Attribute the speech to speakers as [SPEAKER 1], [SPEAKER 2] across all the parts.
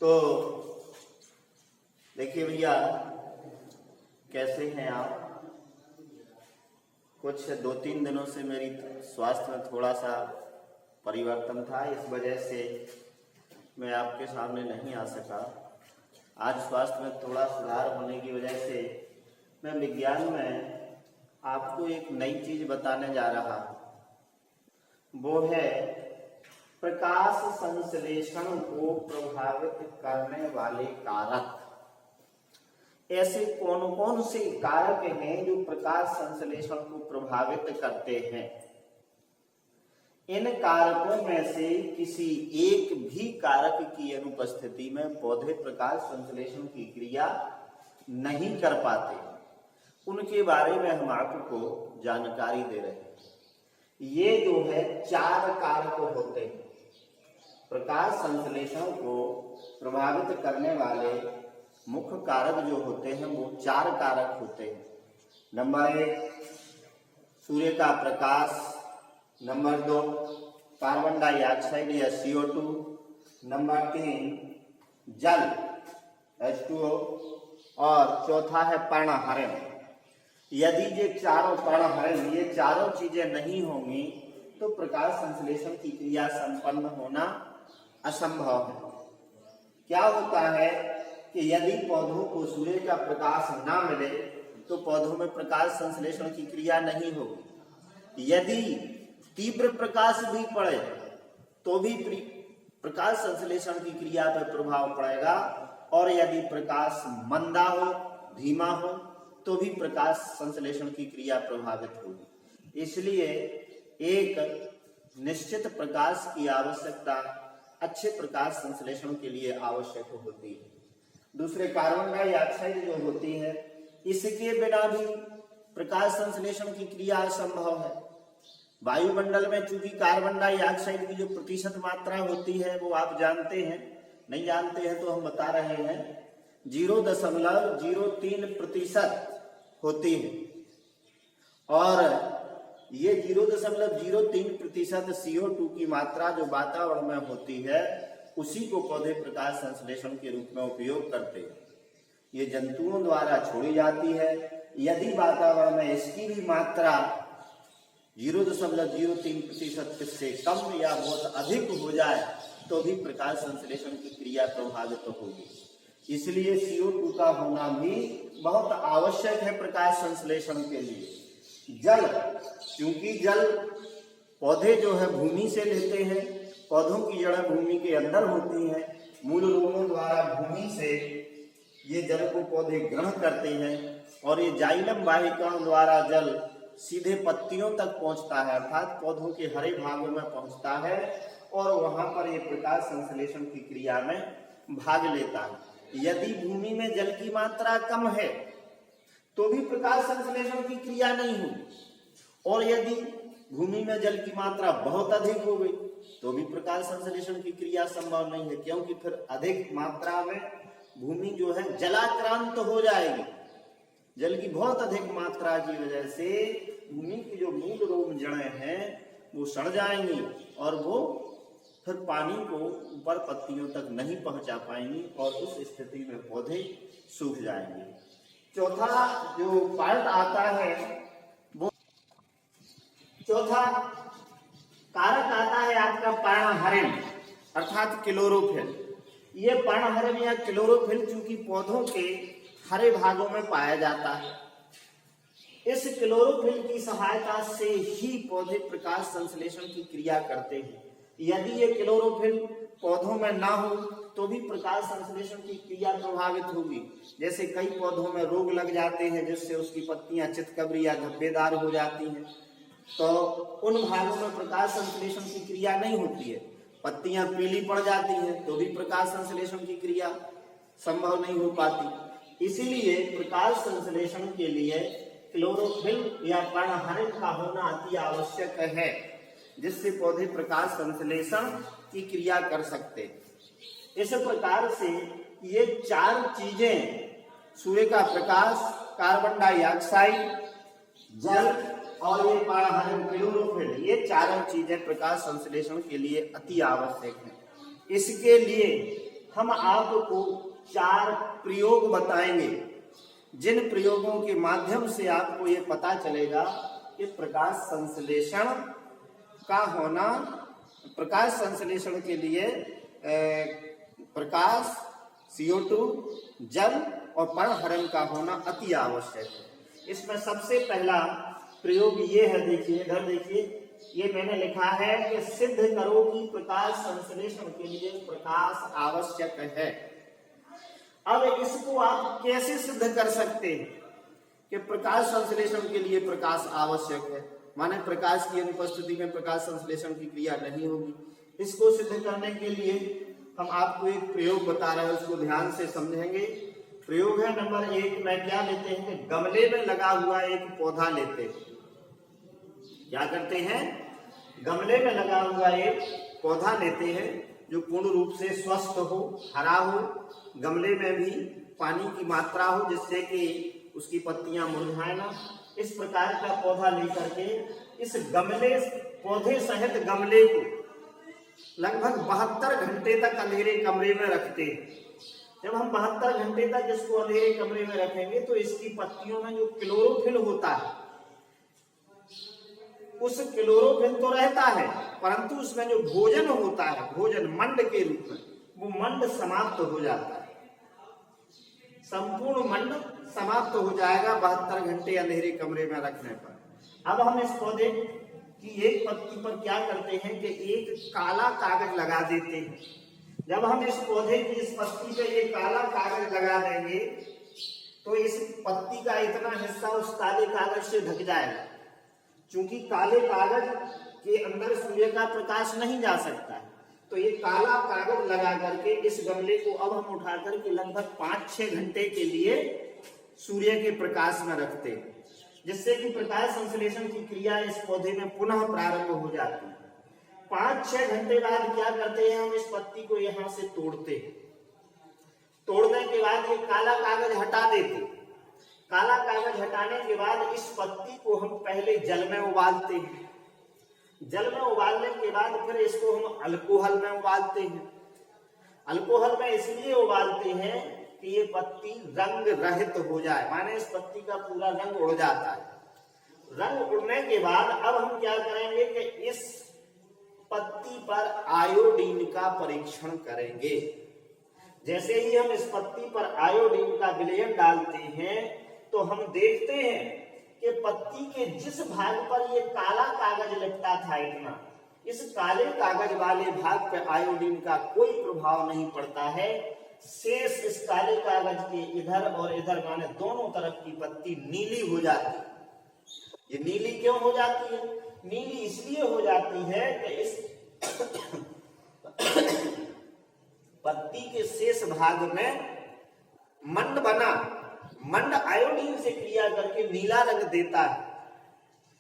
[SPEAKER 1] तो देखिए भैया, कैसे हैं आप? कुछ 2-3 दिनों से मेरी स्वास्थ्य में थोड़ा सा परिवर्तन था, इस वजह से मैं आपके सामने नहीं आ सका। आज स्वास्थ्य में थोड़ा सुधार होने की वजह से मैं विज्ञान में आपको एक नई चीज बताने जा रहा हूँ। वो है प्रकाश संश्लेषण को प्रभावित करने वाले कारक। ऐसे कौन कौन से कारक हैं जो प्रकाश संश्लेषण को प्रभावित करते हैं? इन कारकों में से किसी एक भी कारक की अनुपस्थिति में पौधे प्रकाश संश्लेषण की क्रिया नहीं कर पाते। उनके बारे में हम आपको जानकारी दे रहे हैं। ये जो है 4 कारक होते हैं। प्रकाश संश्लेषण को प्रभावित करने वाले मुख्य कारक जो होते हैं वो 4 कारक होते हैं। नंबर 1 सूर्य का प्रकाश, नंबर 2 कार्बन डाइऑक्साइड या CO2, नंबर 3 जल H2O और चौथा है पर्णहरण। यदि ये चारों पर्णहरण, ये चारों चीजें नहीं होंगी तो प्रकाश संश्लेषण की क्रिया संपन्न होना असंभव है। क्या होता है कि यदि पौधों को सूर्य का प्रकाश ना मिले तो पौधों में प्रकाश संश्लेषण की क्रिया नहीं होगी। यदि तीव्र प्रकाश भी पड़े तो भी प्रकाश संश्लेषण की क्रिया पर प्रभाव पड़ेगा, और यदि प्रकाश मंदा हो, धीमा हो, तो भी प्रकाश संश्लेषण की क्रिया प्रभावित होगी। इसलिए एक निश्चित प्रकाश की आवश्यकता अच्छे प्रकाश संश्लेषण के लिए आवश्यक होती है। दूसरे कार्बन डाइऑक्साइड जो होती है, इसके बिना भी प्रकाश संश्लेषण की क्रिया असंभव है। वायुमंडल में चूंकि कार्बन डाइऑक्साइड की जो प्रतिशत मात्रा होती है वो आप जानते हैं, नहीं जानते हैं तो हम बता रहे हैं, 0.03% होती है। और ये 0.03% CO2 की मात्रा जो वातावरण में होती है उसी को पौधे प्रकाश संश्लेषण के रूप में उपयोग करते हैं। ये जंतुओं द्वारा छोड़ी जाती है। यदि वातावरण में इसकी भी मात्रा 0.03% से कम या बहुत अधिक हो जाए तो भी प्रकाश संश्लेषण की क्रिया प्रभावित होगी। इसलिए CO2 का होना भी बहुत आवश्यक है प्रकाश संश्लेषण के लिए। जल, क्योंकि जल पौधे जो है भूमि से लेते हैं, पौधों की जड़ें भूमि के अंदर होती हैं, मूल रोगों द्वारा भूमि से ये जल को पौधे ग्रहण करते हैं, और ये जाइलम वाहिकाओं द्वारा जल सीधे पत्तियों तक पहुंचता है, अर्थात पौधों के हरे भागों में पहुंचता है, और वहां पर ये प्रकाश संश्लेषण की क्रिया में भाग लेता है। यदि भूमि में जल की मात्रा कम है तो भी प्रकाश संश्लेषण की क्रिया नहीं होगी, और यदि भूमि में जल की मात्रा बहुत अधिक हो गई तो भी प्रकाश संश्लेषण की क्रिया संभव नहीं है, क्योंकि फिर अधिक मात्रा में भूमि जो है जलाक्रांत हो जाएगी। जल की बहुत अधिक मात्रा की वजह से भूमि की जो मूल रोग जड़ें हैं वो सड़ जाएंगी, और वो फिर पानी को ऊपर पत्तियों तक नहीं पहुंचा पाएंगी, और उस स्थिति में पौधे सूख जाएंगे। चौथा जो पार्ट आता है, वो चौथा कारक आता है आपका पर्णहरण, अर्थात क्लोरोफिल। ये पर्णहरण या क्लोरोफिल चूंकि पौधों के हरे भागों में पाया जाता है, इस क्लोरोफिल की सहायता से ही पौधे प्रकाश संश्लेषण की क्रिया करते हैं। यदि ये क्लोरोफिल पौधों में ना हो तो भी प्रकाश संश्लेषण की क्रिया प्रभावित होगी। जैसे कई पौधों में रोग लग जाते हैं जिससे उसकी पत्तियां चितकबरी या धब्बेदार हो जाती हैं, तो उन भागों में प्रकाश संश्लेषण की क्रिया नहीं होती है। पत्तियां पीली पड़ जाती हैं तो भी प्रकाश संश्लेषण की क्रिया संभव नहीं हो पाती। इसीलिए प्रकाश संश्लेषण के लिए क्लोरोफिल या पर्णहरण का होना अति आवश्यक है, जिससे पौधे प्रकाश संश्लेषण की क्रिया कर सकते। इस प्रकार से ये 4 चीजें, सूर्य का प्रकाश, कार्बन डाइऑक्साइड, जल और ये पर्णहरण क्लोरोफिल, ये चारों चीजें प्रकाश संश्लेषण के लिए अति आवश्यक हैं। इसके लिए हम आपको 4 प्रयोग बताएंगे, जिन प्रयोगों के माध्यम से आपको ये पता चलेगा कि प्रकाश संश्लेषण का होना, प्रकाश संश्लेषण के लिए प्रकाश, CO2, जल और पर्णहरण का होना अति आवश्यक है। इसमें सबसे पहला प्रयोग ये है, देखिए इधर देखिए, ये मैंने लिखा है कि सिद्ध करो कि प्रकाश संश्लेषण के लिए प्रकाश आवश्यक है। अब इसको आप कैसे सिद्ध कर सकते हैं कि प्रकाश संश्लेषण के लिए प्रकाश आवश्यक है, माने प्रकाश की अनुपस्थिति में प्रकाश संश्लेषण की क्रिया नहीं होगी। इसको सिद्ध करने के लिए हम आपको एक प्रयोग बता रहे हैं, उसको ध्यान से समझेंगे। प्रयोग है नंबर 1 में क्या लेते हैं कि गमले में लगा हुआ एक पौधा लेते हैं। क्या करते हैं, गमले में लगा हुआ एक पौधा लेते हैं जो पूर्ण रूप से स्वस्थ हो, हरा हो, गमले में भी पानी की मात्रा हो जिससे कि उसकी पत्तियां मुरझाए ना। इस प्रकार का पौधा लेकर के इस गमले, पौधे सहित गमले को लगभग 72 घंटे तक अंधेरे कमरे में रखते हैं। जब हम 72 घंटे तक इसको अंधेरे कमरे में रखेंगे तो इसकी पत्तियों में जो क्लोरोफिल होता है, उस क्लोरोफिल तो रहता है परंतु उसमें जो भोजन होता है, भोजन मंड के रूप में, वो मंड समाप्त हो जाता है। संपूर्ण मंड समाप्त हो जाएगा 72 घंटे अंधेरे कमरे में रखने पर। अब हम इस पौधे की एक पत्ती पर क्या करते हैं कि एक काला कागज लगा देते हैं। जब हम इस पौधे की इस पत्ती पे ये काला कागज लगा देंगे तो इस पत्ती का इतना हिस्सा उस काले कागज से ढक जाएगा। चूंकि काले कागज के अंदर सूर्य का प्रकाश नहीं जा सकता है, तो ये काला कागज लगा करके इस गमले को अब हम उठा करके लगभग 5-6 घंटे के लिए सूर्य के प्रकाश में रखते हैं, जिससे कि प्रकाश संश्लेषण की क्रिया इस पौधे में पुनः प्रारंभ हो जाती है। 5-6 घंटे बाद क्या करते हैं, हम इस पत्ती को यहाँ से तोड़ते हैं। तोड़ने के बाद ये काला कागज हटा देते हैं। काला कागज हटाने के बाद इस पत्ती को हम पहले जल में उबालते हैं। जल में उबालने के बाद फिर इसको हम अल्कोहल में उबालते हैं। अल्कोहल में इसलिए उबालते हैं कि ये पत्ती रंग रहित हो जाए, माने इस पत्ती का पूरा रंग उड़ जाता है। रंग उड़ने के बाद अब हम क्या करेंगे कि इस पत्ती पर आयोडीन का परीक्षण करेंगे। जैसे ही हम इस पत्ती पर आयोडीन का विलयन डालते हैं तो हम देखते हैं कि पत्ती के जिस भाग पर ये काला कागज लिपटा था, इतना इस काले कागज वाले भाग पर आयोडीन का कोई प्रभाव नहीं पड़ता है। शेष इस काले कागज के इधर और इधर माने दोनों तरफ की पत्ती नीली हो जाती है। ये नीली क्यों हो जाती है? नीली इसलिए हो जाती है कि इस पत्ती के शेष भाग में मंड बना, मंड आयोडीन से क्रिया करके नीला रंग देता है।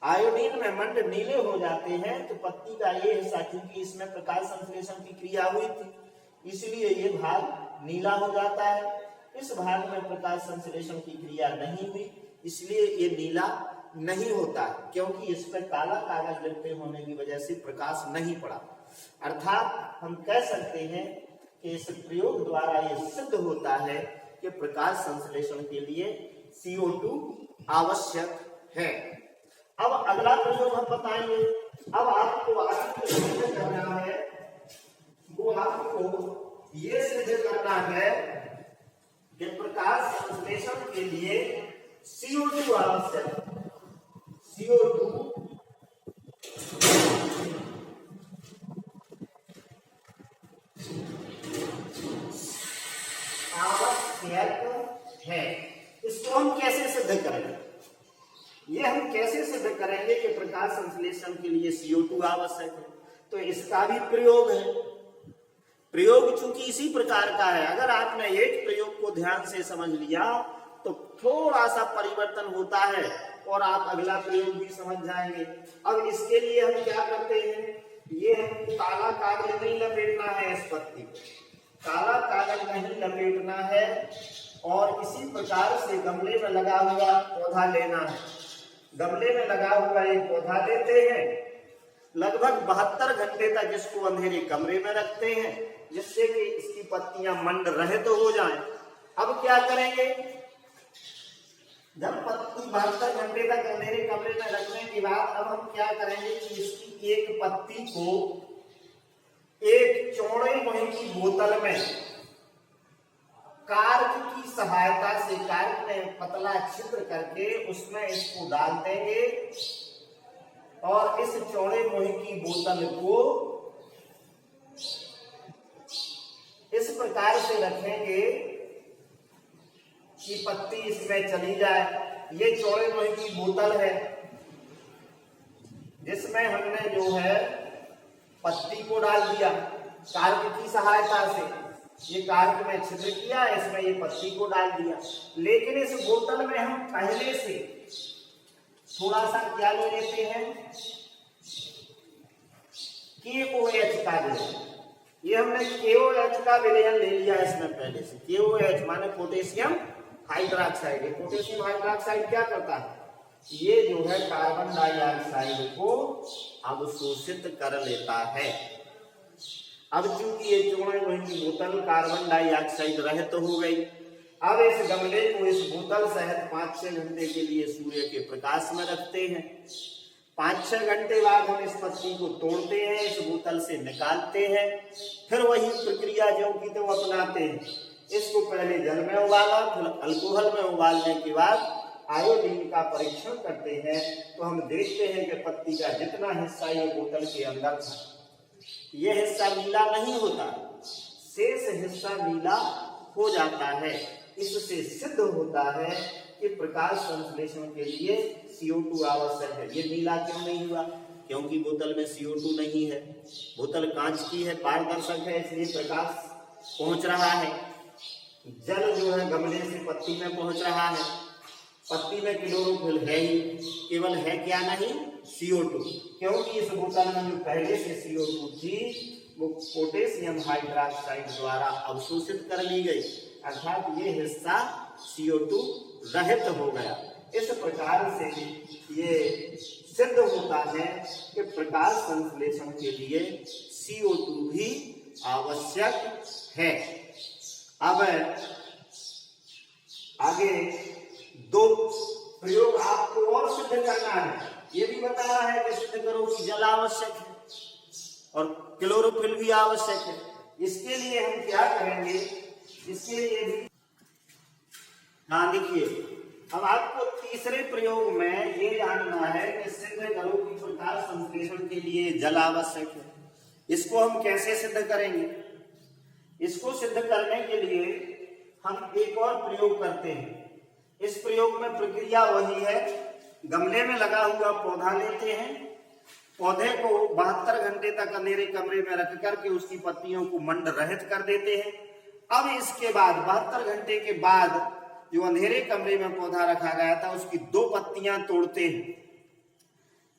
[SPEAKER 1] आयोडीन में मंड नीले हो जाते हैं तो पत्ती का ये हिस्सा, क्योंकि इसमें प्रकाश संश्लेषण की क्रिया हुई थी, इसलिए ये भाग नीला हो जाता है। इस भाग में प्रकाश संश्लेषण की क्रिया नहीं हुई, इसलिए ये नीला नहीं होता है, क्योंकि इस पर काला कागज लिपटे होने की वजह से प्रकाश नहीं पड़ा। अर्थात हम कह सकते हैं कि इस प्रयोग द्वारा ये सिद्ध होता है कि प्रकाश संश्लेषण के लिए CO2 आवश्यक है। अब अगला प्रयोग हम बताएंगे। अब आपको आगे सिद्ध करना है, वो आपको ये सिद्ध करना है कि प्रकाश संश्लेषण के लिए CO2 आवश्यक है। CO2 आवश्यक है। इसको हम कैसे सिद्ध करेंगे? ये हम कैसे सिद्ध करेंगे कि प्रकाश संश्लेषण के लिए CO2 आवश्यक है? तो इसका भी प्रयोग है। प्रयोग चूंकि इसी प्रकार का है, अगर आपने एक प्रयोग को ध्यान से समझ लिया तो थोड़ा सा परिवर्तन होता है और आप अगला प्रयोग भी समझ जाएंगे। अब इसके लिए हम क्या करते हैं, ये हम काला कागज नहीं लपेटना है, इस पत्ती को काला कागज नहीं लपेटना है और इसी प्रकार से गमले में लगा हुआ पौधा लेना है। गमले में लगा हुआ एक पौधा लेते हैं, लगभग 72 घंटे तक इसको अंधेरे कमरे में रखते हैं, जिससे कि इसकी पत्तियां मंड रहित हो जाएं। अब क्या करेंगे, जब पत्ती 72 घंटे तक अंधेरे कमरे में रखने के बाद अब हम क्या करेंगे कि इसकी एक पत्ती को एक चौड़े मुंह की बोतल में कार्क की सहायता से, कार्क में पतला छिद्र करके उसमें इसको डाल देंगे और इस चौड़े मुंह की बोतल को इस प्रकार से रखेंगे कि पत्ती इसमें चली जाए। ये चौड़े मुंह की बोतल है जिसमें हमने जो है पत्ती को डाल दिया कार्क की सहायता से, ये कार्क में छिद्र किया, इसमें ये पत्ती को डाल दिया। लेकिन इस बोतल में हम पहले से थोड़ा सा क्या ले लेते हैं, KOH का विलयन। ये हमने KOH का विलयन ले लिया इसमें पहले से। KOH माने पोटेशियम हाइड्रोक्साइड। ये पोटेशियम हाइड्रोक्साइड क्या करता है, ये जो है कार्बन डाइऑक्साइड को अवशोषित कर लेता है। अब चूंकि ये चौड़े मुंह की बोतल कार्बन डाइऑक्साइड रहित हो गई, अब इस गमले को इस बोतल सहित 5-6 घंटे के लिए सूर्य के प्रकाश में रखते हैं। 5-6 घंटे बाद हम इस पत्ती को तोड़ते हैं, इस बोतल से निकालते हैं, फिर वही प्रक्रिया जो की तो अपनाते हैं। इसको पहले जल में उबाला, फिर अल्कोहल में उबालने के बाद आयोडीन का परीक्षण करते हैं, तो हम देखते हैं कि पत्ती का जितना हिस्सा ये बोतल के अंदर था, ये हिस्सा नीला नहीं होता, शेष हिस्सा नीला हो जाता है। इससे सिद्ध होता है कि प्रकाश संश्लेषण के लिए CO2 आवश्यक है। ये नीला क्यों नहीं हुआ, क्योंकि बोतल में CO2 नहीं है, बोतल कांच की है, पारदर्शक है, इसलिए प्रकाश पहुंच रहा है। जल जो है गमले से पत्ती में पहुंच रहा है, पत्ती में क्लोरोफिल है ही, केवल है क्या नहीं, CO2, क्योंकि इस बोतल में जो पहले से CO2 थी वो पोटेशियम हाइड्रोक्साइड द्वारा अवशोषित कर ली गई, अर्थात ये हिस्सा CO2 रहित हो गया। इस प्रकार से ये सिद्ध होता है कि प्रकाश संश्लेषण के लिए CO2 भी आवश्यक है। अब आगे 2 प्रयोग आपको और सिद्ध करना है। ये भी बताया है कि सिद्ध करो कि जल आवश्यक है और क्लोरोफिल भी आवश्यक है। इसके लिए हम क्या करेंगे, इसके लिए भी देखिए, अब आपको तीसरे प्रयोग में ये जानना है कि सिद्ध करो कि प्रकाश संश्लेषण के लिए जल आवश्यक है। इसको हम कैसे सिद्ध करेंगे, इसको सिद्ध करने के लिए हम एक और प्रयोग करते हैं। इस प्रयोग में प्रक्रिया वही है, गमले में लगा हुआ पौधा लेते हैं, पौधे को 72 घंटे तक अंधेरे कमरे में रख करके उसकी पत्तियों को मंड रहित कर देते हैं। अब इसके बाद 72 घंटे के बाद जो अंधेरे कमरे में पौधा रखा गया था उसकी 2 पत्तियां तोड़ते हैं।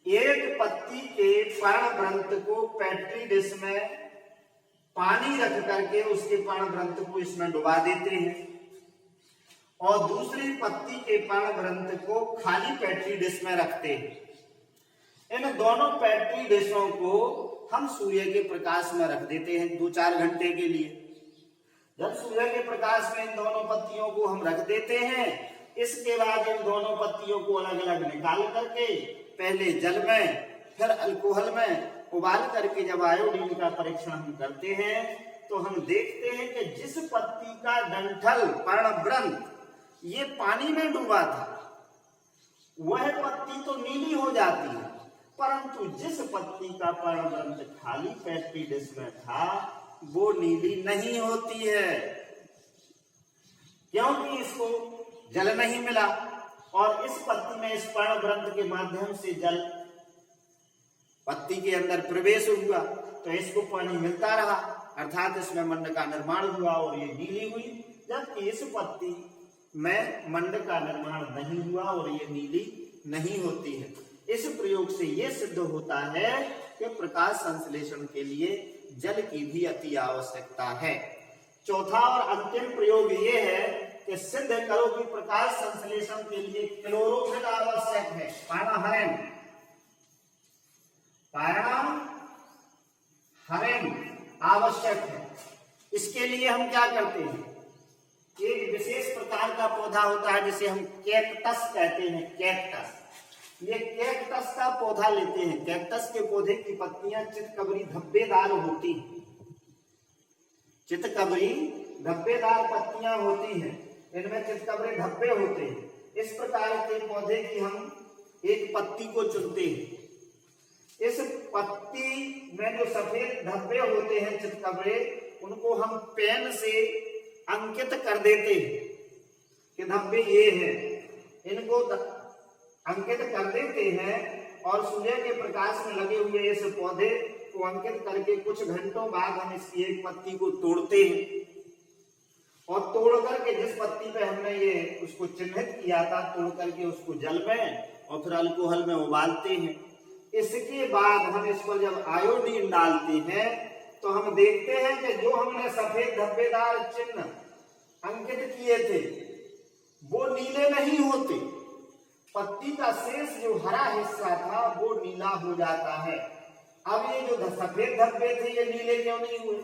[SPEAKER 1] एक पत्ती के पर्णवृंत को पेट्री डिश में पानी रख करके उसके पर्णवृंत को इसमें डुबा देते हैं और दूसरी पत्ती के पर्णवृंत को खाली पेट्री डिश में रखते हैं। इन दोनों पेट्री डिशों को हम सूर्य के प्रकाश में रख देते हैं 2-4 घंटे के लिए। जब सूर्य के प्रकाश में इन दोनों पत्तियों को हम रख देते हैं, इसके बाद इन दोनों पत्तियों को अलग अलग निकाल करके पहले जल में फिर अल्कोहल में उबाल करके जब आयोडीन का परीक्षण हम करते हैं तो हम देखते हैं कि जिस पत्ती का डंठल पर्णवृंत ये पानी में डूबा था वह पत्ती तो नीली हो जाती है, परंतु जिस पत्ती का पर्णवृंत खाली पेट्री डिश में था वो नीली नहीं होती है, क्योंकि इसको जल नहीं मिला और इस पत्ती में इस पर्णवृंत के माध्यम से जल पत्ती के अंदर प्रवेश हुआ तो इसको पानी मिलता रहा, अर्थात इसमें मंड का निर्माण हुआ और ये नीली हुई, जबकि इस पत्ती में मंड का निर्माण नहीं हुआ और ये नीली नहीं होती है। इस प्रयोग से ये सिद्ध होता है कि प्रकाश संश्लेषण के लिए जल की भी अति आवश्यकता है। चौथा और अंतिम प्रयोग ये है कि सिद्ध करो कि प्रकाश संश्लेषण के लिए क्लोरोफिल आवश्यक है। पानाहरण कारणम हरेम आवश्यक है। इसके लिए हम क्या करते हैं, एक विशेष प्रकार का पौधा होता है जिसे हम कैक्टस कहते हैं। कैक्टस, ये कैक्टस का पौधा लेते हैं। कैक्टस के पौधे की पत्तियां चितकबरी धब्बेदार होती हैं। चितकबरी धब्बेदार पत्तियां होती हैं, इनमें चितकबरे धब्बे होते हैं। इस प्रकार के पौधे की हम एक पत्ती को चुनते हैं। इस पत्ती में जो सफेद धब्बे होते हैं चितकबरे, उनको हम पेन से अंकित कर देते हैं कि धब्बे ये हैं। इनको अंकित कर देते हैं और सूर्य के प्रकाश में लगे हुए इस पौधे को अंकित करके कुछ घंटों बाद हम इसकी एक पत्ती को तोड़ते हैं और तोड़ करके जिस पत्ती पे हमने ये उसको चिन्हित किया था, तोड़ करके उसको जल में और फिर अल्कोहल में उबालते हैं। इसके बाद हम इस पर जब आयोडीन डालते हैं तो हम देखते हैं कि जो हमने सफेद धब्बेदार चिन्ह अंकित किए थे वो नीले नहीं होते। पत्ती का शेष जो हरा हिस्सा था वो नीला हो जाता है। अब ये जो सफेद धब्बे थे ये नीले क्यों नहीं हुए?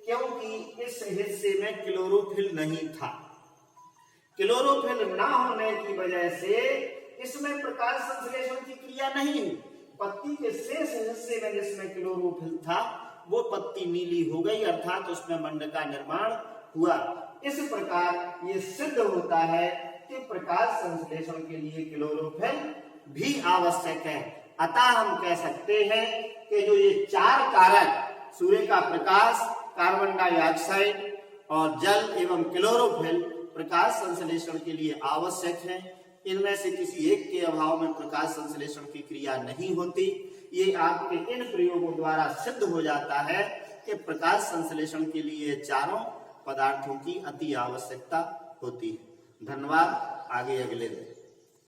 [SPEAKER 1] क्योंकि इस हिस्से में क्लोरोफिल नहीं था। क्लोरोफिल ना होने की वजह से इसमें प्रकाश संश्लेषण की क्रिया नहीं हुई। पत्ती के शेष हिस्से में जिसमें क्लोरोफिल था वो पत्ती नीली हो गई, अर्थात उसमें मंड का निर्माण हुआ। इस प्रकार ये सिद्ध होता है कि प्रकाश संश्लेषण के लिए क्लोरोफिल भी आवश्यक है। अतः हम कह सकते हैं कि जो ये चार कारक सूर्य का प्रकाश, कार्बन डाइऑक्साइड और जल एवं क्लोरोफिल प्रकाश संश्लेषण के लिए आवश्यक है। इनमें से किसी एक के अभाव में प्रकाश संश्लेषण की क्रिया नहीं होती। ये आपके इन प्रयोगों द्वारा सिद्ध हो जाता है कि प्रकाश संश्लेषण के लिए चारों पदार्थों की अति आवश्यकता होती है। धन्यवाद। आगे अगले दिन।